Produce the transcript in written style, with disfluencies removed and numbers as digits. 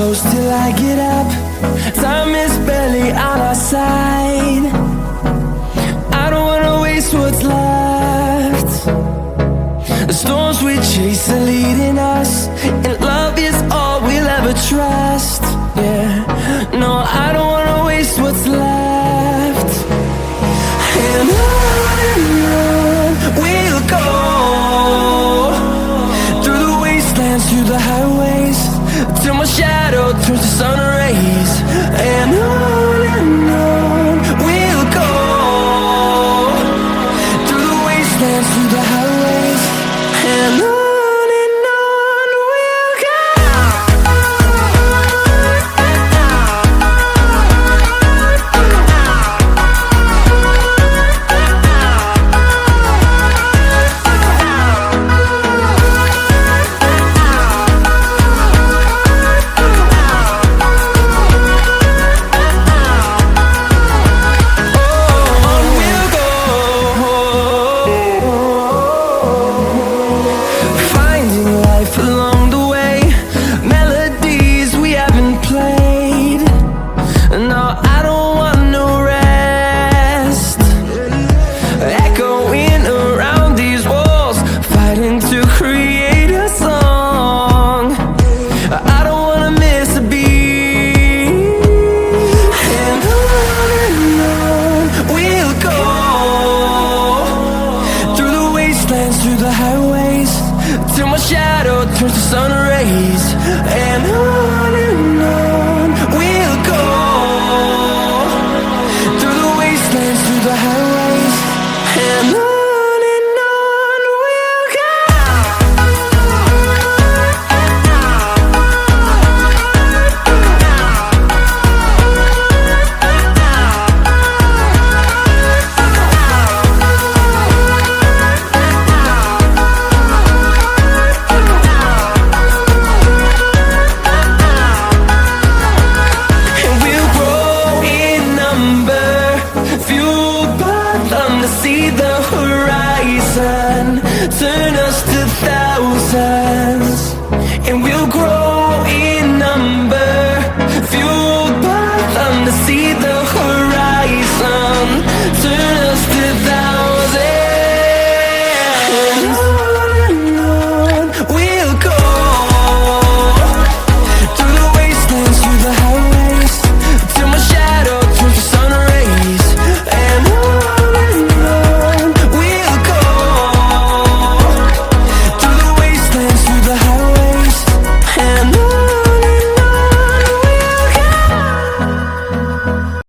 close till I get up. Time is barely on our side. I don't wanna waste what's left. The storms we chase are leading us, and love is all we'll ever trust. Yeah, no, I don't wanna waste what's left. And on we'll go, through the wastelands, through the highways, till my shadow turns to sun rays. And on we'll go, through the wastelands, through the highways, and on we'll go. Along the way, melodies we haven't played. No, I don't want no rest. Echoing around these walls, fighting to create a song. I don't wanna miss a beat. And on we'll go, through the wastelands, through the highways, till my shadow turns to sun rays. And on we'll go, through the wastelands, through the highways, and on we'll go. See the horizon, turn us to thousands, and we'll grow in number, fueled by them to see the